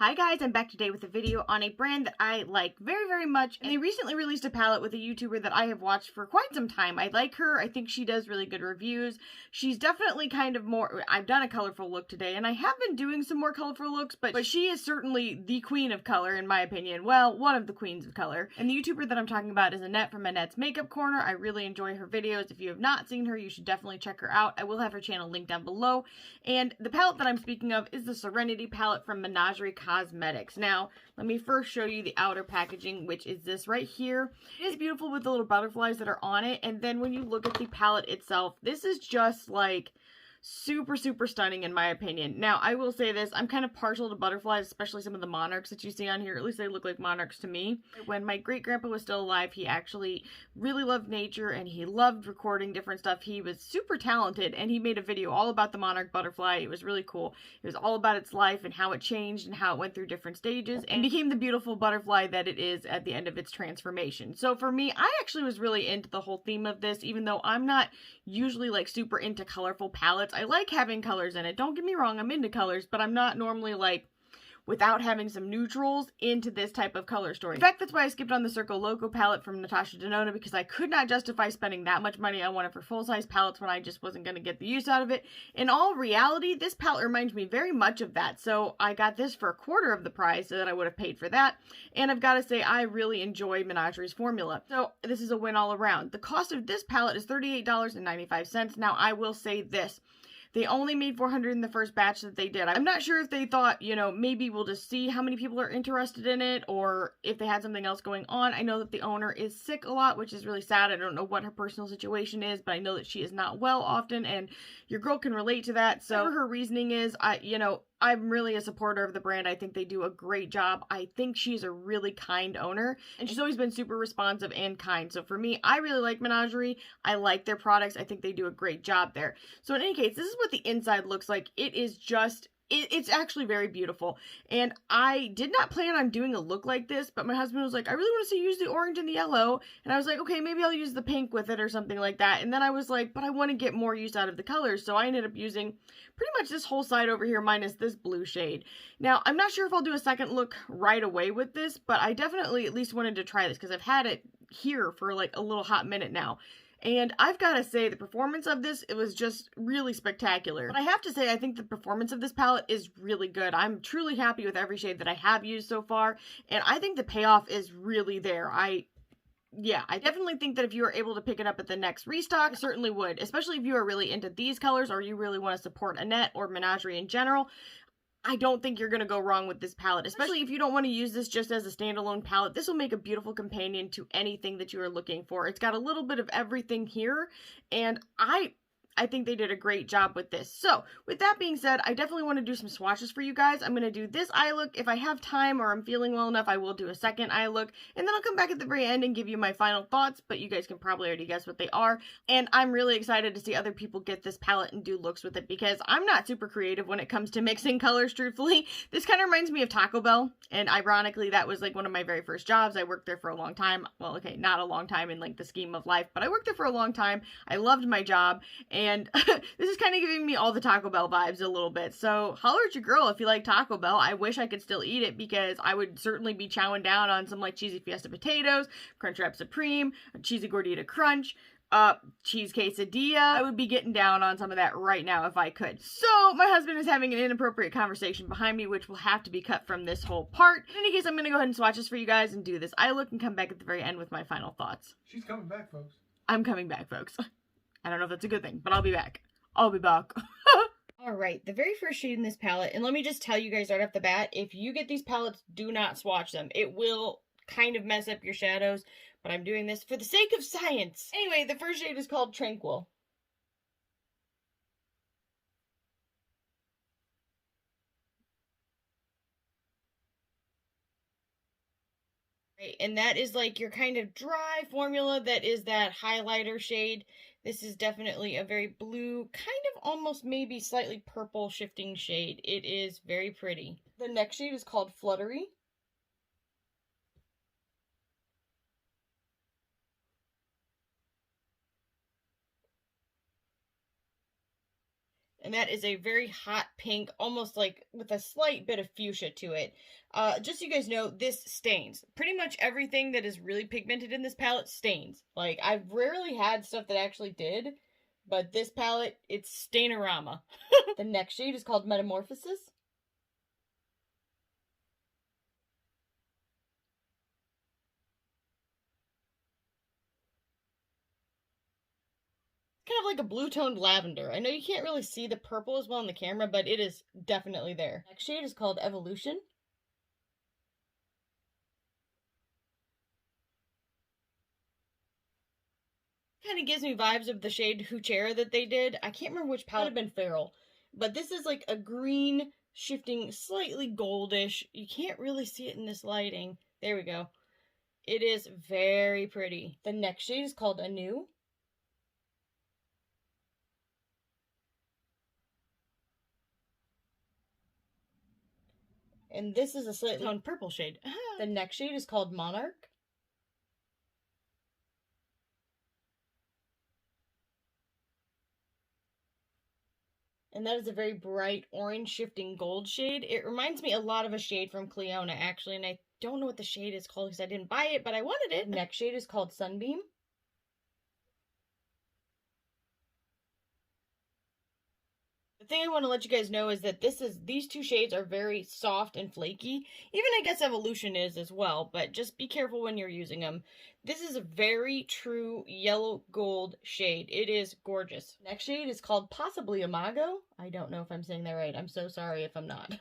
Hi guys, I'm back today with a video on a brand that I like very, very much, and they recently released a palette with a YouTuber that I have watched for quite some time. I like her. I think she does really good reviews. She's definitely kind of more, I've done a colorful look today, and I have been doing some more colorful looks, but she is certainly the queen of color in my opinion. Well, one of the queens of color. And the YouTuber that I'm talking about is Annette from Annette's Makeup Corner. I really enjoy her videos. If you have not seen her, you should definitely check her out. I will have her channel linked down below. And the palette that I'm speaking of is the Serenity palette from Menagerie Cosmetics. Now, let me first show you the outer packaging, which is this right here. It is beautiful with the little butterflies that are on it, and then when you look at the palette itself, this is just like super, super stunning in my opinion. Now, I will say this, I'm kind of partial to butterflies, especially some of the monarchs that you see on here. At least they look like monarchs to me. When my great-grandpa was still alive, he actually really loved nature and he loved recording different stuff. He was super talented and he made a video all about the monarch butterfly. It was really cool. It was all about its life and how it changed and how it went through different stages and became the beautiful butterfly that it is at the end of its transformation. So for me, I actually was really into the whole theme of this, even though I'm not usually like super into colorful palettes. I like having colors in it. Don't get me wrong, I'm into colors, but I'm not normally like, without having some neutrals, into this type of color story. In fact, that's why I skipped on the Circle Loco palette from Natasha Denona, because I could not justify spending that much money on one of her full-size palettes when I just wasn't going to get the use out of it. In all reality, this palette reminds me very much of that, so I got this for a quarter of the price that I would have paid for that, and I've got to say, I really enjoy Menagerie's formula. So this is a win all around. The cost of this palette is $38.95. Now, I will say this. They only made 400 in the first batch that they did. I'm not sure if they thought, you know, maybe we'll just see how many people are interested in it or if they had something else going on. I know that the owner is sick a lot, which is really sad. I don't know what her personal situation is, but I know that she is not well often and your girl can relate to that. So her reasoning is, I'm really a supporter of the brand. I think they do a great job. I think she's a really kind owner, and she's always been super responsive and kind. So for me, I really like Menagerie. I like their products. I think they do a great job there. So in any case, this is what the inside looks like. It is just... It's actually very beautiful, and I did not plan on doing a look like this, but my husband was like, I really want to see you use the orange and the yellow, and I was like, okay, maybe I'll use the pink with it or something like that, and then I was like, but I want to get more use out of the colors, so I ended up using pretty much this whole side over here minus this blue shade. Now, I'm not sure if I'll do a second look right away with this, but I definitely at least wanted to try this, because I've had it here for like a little hot minute now. And I've got to say, the performance of this, it was just really spectacular. But I have to say, I think the performance of this palette is really good. I'm truly happy with every shade that I have used so far. And I think the payoff is really there. I definitely think that if you are able to pick it up at the next restock, I certainly would. Especially if you are really into these colors or you really want to support Annette or Menagerie in general. I don't think you're going to go wrong with this palette, especially if you don't want to use this just as a standalone palette. This will make a beautiful companion to anything that you are looking for. It's got a little bit of everything here, and I think they did a great job with this. So, with that being said, I definitely want to do some swatches for you guys. I'm going to do this eye look. If I have time or I'm feeling well enough, I will do a second eye look. And then I'll come back at the very end and give you my final thoughts, but you guys can probably already guess what they are. And I'm really excited to see other people get this palette and do looks with it, because I'm not super creative when it comes to mixing colors, truthfully. This kind of reminds me of Taco Bell. And ironically, that was like one of my very first jobs. I worked there for a long time. Well, okay, not a long time in like the scheme of life, but I worked there for a long time. I loved my job. And this is kind of giving me all the Taco Bell vibes a little bit. So holler at your girl if you like Taco Bell. I wish I could still eat it, because I would certainly be chowing down on some like cheesy fiesta potatoes, Crunchwrap Supreme, a cheesy gordita crunch, cheese quesadilla. I would be getting down on some of that right now if I could. So my husband is having an inappropriate conversation behind me, which will have to be cut from this whole part. In any case, I'm going to go ahead and swatch this for you guys and do this eye look and come back at the very end with my final thoughts. She's coming back, folks. I'm coming back, folks. I don't know if that's a good thing, but I'll be back. I'll be back. Alright, the very first shade in this palette, and let me just tell you guys right off the bat, if you get these palettes, do not swatch them. It will kind of mess up your shadows, but I'm doing this for the sake of science. Anyway, the first shade is called Tranquil. And that is like your kind of dry formula that is that highlighter shade. This is definitely a very blue, kind of almost maybe slightly purple shifting shade. It is very pretty. The next shade is called Fluttery. And that is a very hot pink, almost like with a slight bit of fuchsia to it. Just so you guys know, this stains. Pretty much everything that is really pigmented in this palette stains. Like, I've rarely had stuff that actually did, but this palette, it's Stainorama. The next shade is called Metamorphosis. Kind of like a blue-toned lavender. I know you can't really see the purple as well on the camera, but it is definitely there. Next shade is called Evolution. Kind of gives me vibes of the shade Huchera that they did. I can't remember which palette. It would have been Feral. But this is like a green shifting slightly goldish. You can't really see it in this lighting. There we go. It is very pretty. The next shade is called Anew. And this is a slightly toned purple shade. The next shade is called Monarch. And that is a very bright orange shifting gold shade. It reminds me a lot of a shade from Cleona, actually, and I don't know what the shade is called because I didn't buy it, but I wanted it. The next shade is called Sunbeam. The thing I want to let you guys know is that these two shades are very soft and flaky. Even I guess Evolution is as well, but just be careful when you're using them. This is a very true yellow gold shade. It is gorgeous. Next shade is called Possibly Imago. I don't know if I'm saying that right. I'm so sorry if I'm not.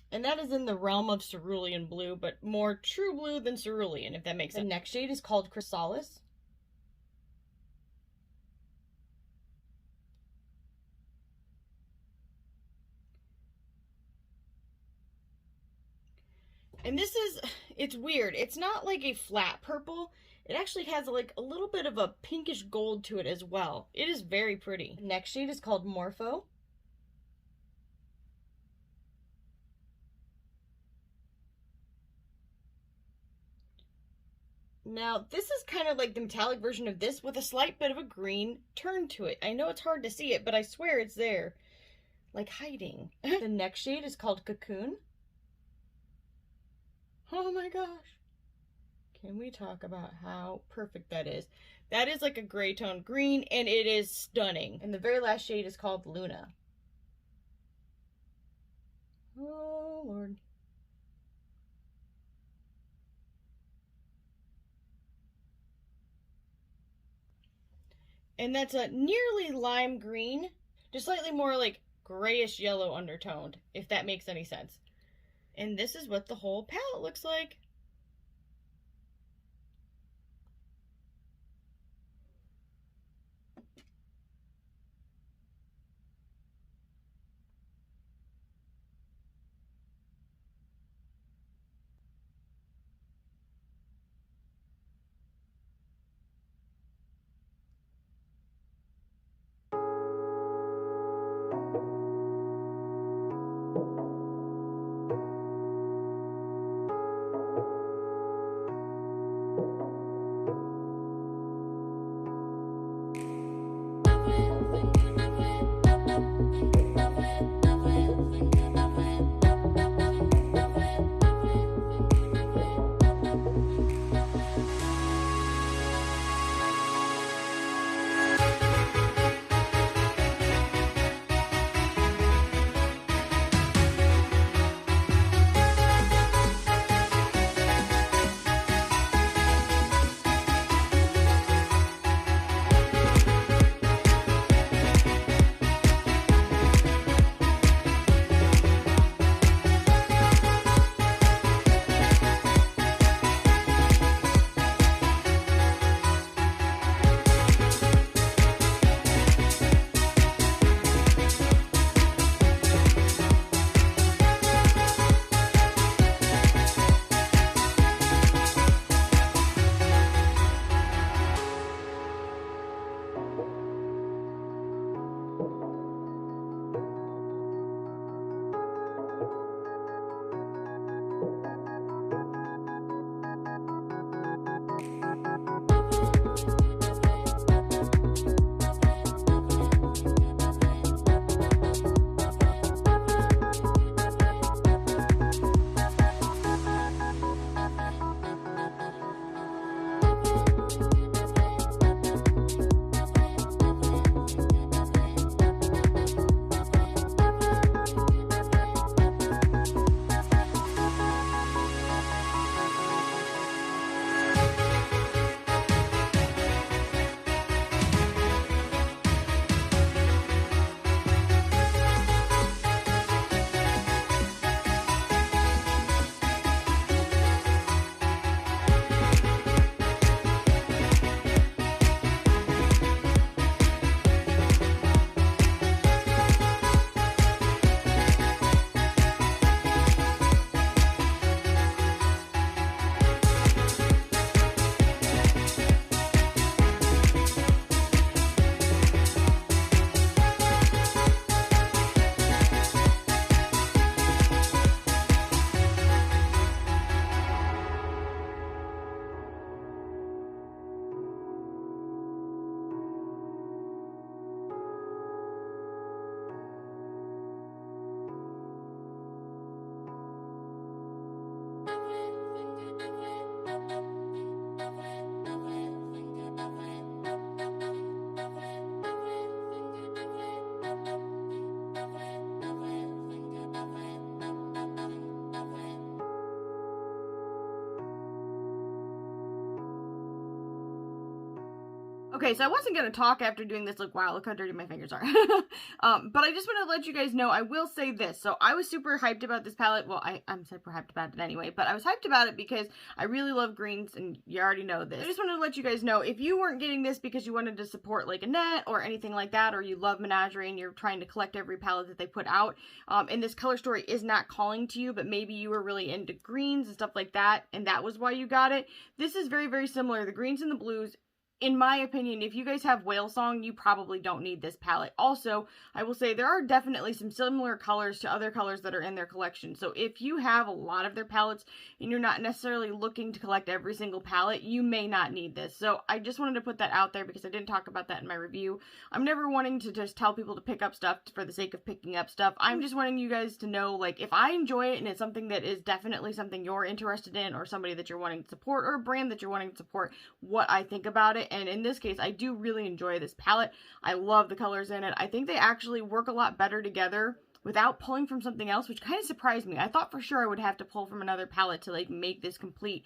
And that is in the realm of cerulean blue, but more true blue than cerulean, if that makes sense. The next shade is called Chrysalis. And this is, it's weird. It's not like a flat purple. It actually has like a little bit of a pinkish gold to it as well. It is very pretty. The next shade is called Morpho. Now, this is kind of like the metallic version of this with a slight bit of a green turn to it. I know it's hard to see it, but I swear it's there. Like hiding. The next shade is called Cocoon. Oh my gosh. Can we talk about how perfect that is? That is like a gray tone green, and it is stunning. And the very last shade is called Luna. Oh, Lord. And that's a nearly lime green, just slightly more like grayish yellow undertoned, if that makes any sense. And this is what the whole palette looks like. Okay, so I wasn't going to talk after doing this. Like, wow, look how dirty my fingers are. But I just want to let you guys know, I will say this. So I was super hyped about this palette. Well, I'm super hyped about it anyway, but I was hyped about it because I really love greens, and you already know this. I just wanted to let you guys know, if you weren't getting this because you wanted to support like Annette or anything like that, or you love Menagerie and you're trying to collect every palette that they put out, and this color story is not calling to you, but maybe you were really into greens and stuff like that, and that was why you got it. This is very, very similar. The greens and the blues, in my opinion, if you guys have Whale Song, you probably don't need this palette. Also, I will say there are definitely some similar colors to other colors that are in their collection. So if you have a lot of their palettes and you're not necessarily looking to collect every single palette, you may not need this. So I just wanted to put that out there because I didn't talk about that in my review. I'm never wanting to just tell people to pick up stuff for the sake of picking up stuff. I'm just wanting you guys to know, like, if I enjoy it and it's something that is definitely something you're interested in, or somebody that you're wanting to support, or a brand that you're wanting to support, what I think about it. And in this case, I do really enjoy this palette. I love the colors in it. I think they actually work a lot better together without pulling from something else, which kind of surprised me. I thought for sure I would have to pull from another palette to like make this complete.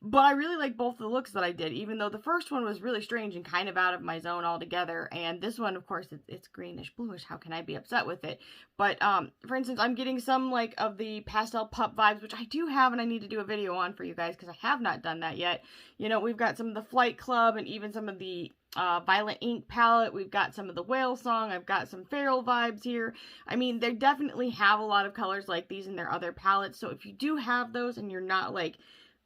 But I really like both the looks that I did, even though the first one was really strange and kind of out of my zone altogether. And this one, of course, it's greenish bluish. How can I be upset with it? But for instance, I'm getting some like of the pastel pup vibes, which I do have, and I need to do a video on for you guys because I have not done that yet. You know, we've got some of the Flight Club and even some of the Violet Ink palette. We've got some of the Whale Song. I've got some Feral vibes here. I mean, they definitely have a lot of colors like these in their other palettes. So if you do have those and you're not like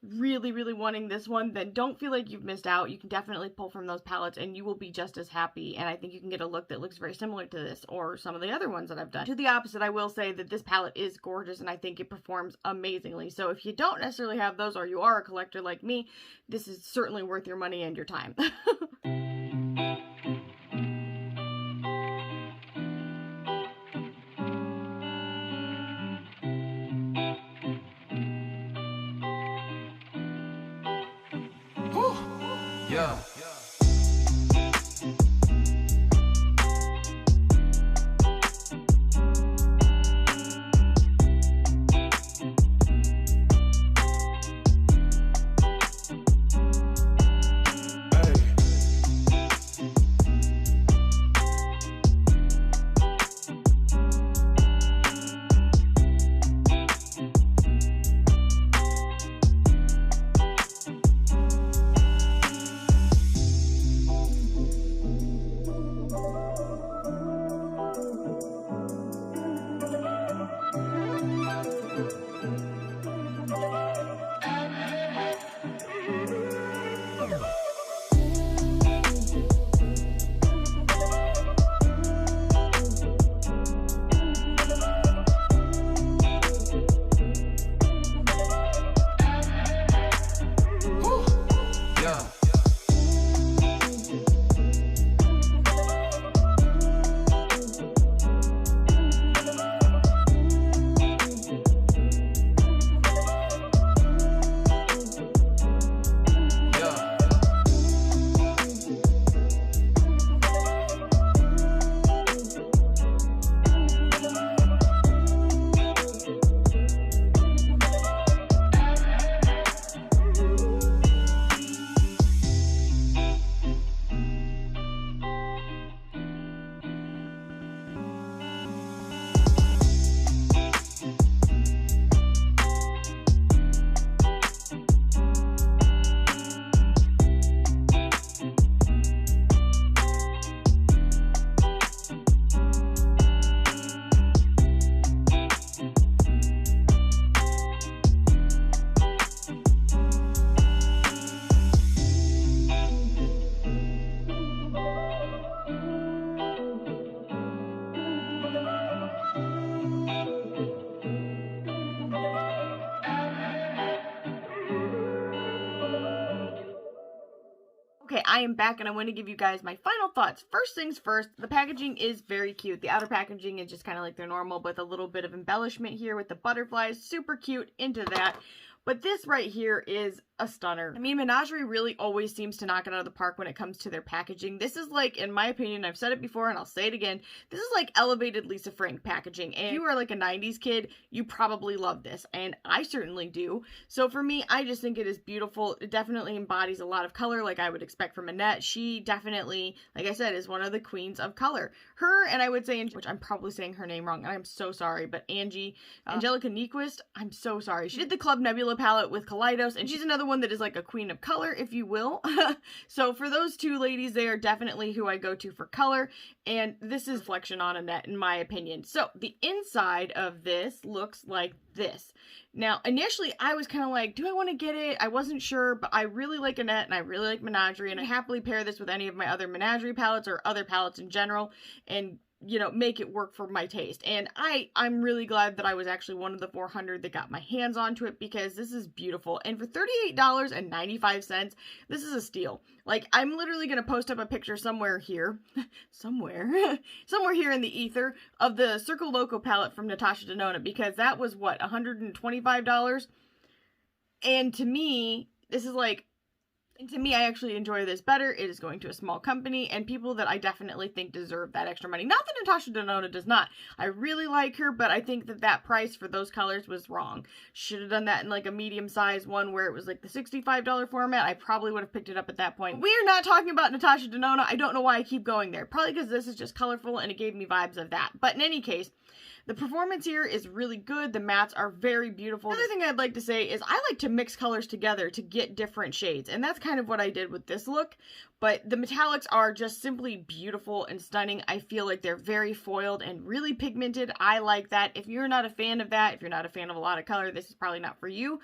really, really wanting this one, then don't feel like you've missed out. You can definitely pull from those palettes and you will be just as happy. And I think you can get a look that looks very similar to this or some of the other ones that I've done. To the opposite, I will say that this palette is gorgeous and I think it performs amazingly. So if you don't necessarily have those, or you are a collector like me, this is certainly worth your money and your time. Yeah. Okay, I am back and I want to give you guys my final thoughts. First things first, the packaging is very cute. The outer packaging is just kind of like their normal, with a little bit of embellishment here with the butterflies. Super cute, into that. But this right here is a stunner. I mean, Menagerie really always seems to knock it out of the park when it comes to their packaging. This is like, in my opinion, I've said it before and I'll say it again, this is like elevated Lisa Frank packaging. And if you are like a 90s kid, you probably love this, and I certainly do. So for me, I just think it is beautiful. It definitely embodies a lot of color like I would expect from Annette. She definitely, like I said, is one of the queens of color. Her, and I would say, which I'm probably saying her name wrong, and I'm so sorry, but Angelica Nyquist, I'm so sorry. She did the Club Nebula palette with Kaleidos, and she's another one that is like a queen of color, if you will. So for those two ladies, they are definitely who I go to for color, and this is reflection on Annette, in my opinion. So the inside of this looks like this. Now, initially, I was kind of like, do I want to get it? I wasn't sure, but I really like Annette, and I really like Menagerie, and I happily pair this with any of my other Menagerie palettes or other palettes in general, and you know, make it work for my taste. And I'm really glad that I was actually one of the 400 that got my hands onto it, because this is beautiful. And for $38.95, this is a steal. Like, I'm literally going to post up a picture somewhere here, somewhere here in the ether of the Circle Loco palette from Natasha Denona, because that was what, $125? And to me, this is like, and to me, I actually enjoy this better. It is going to a small company and people that I definitely think deserve that extra money. Not that Natasha Denona does not. I really like her, but I think that that price for those colors was wrong. Should have done that in like a medium-sized one where it was like the $65 format. I probably would have picked it up at that point. We are not talking about Natasha Denona. I don't know why I keep going there. Probably because this is just colorful and it gave me vibes of that. But in any case, the performance here is really good. The mattes are very beautiful. Another thing I'd like to say is I like to mix colors together to get different shades, and that's kind of what I did with this look. But the metallics are just simply beautiful and stunning. I feel like they're very foiled and really pigmented. I like that. If you're not a fan of that, if you're not a fan of a lot of color, this is probably not for you.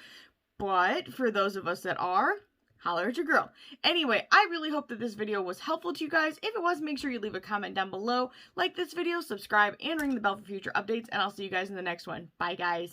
But for those of us that are, holler at your girl. Anyway, I really hope that this video was helpful to you guys. If it was, make sure you leave a comment down below, like this video, subscribe, and ring the bell for future updates, and I'll see you guys in the next one. Bye, guys.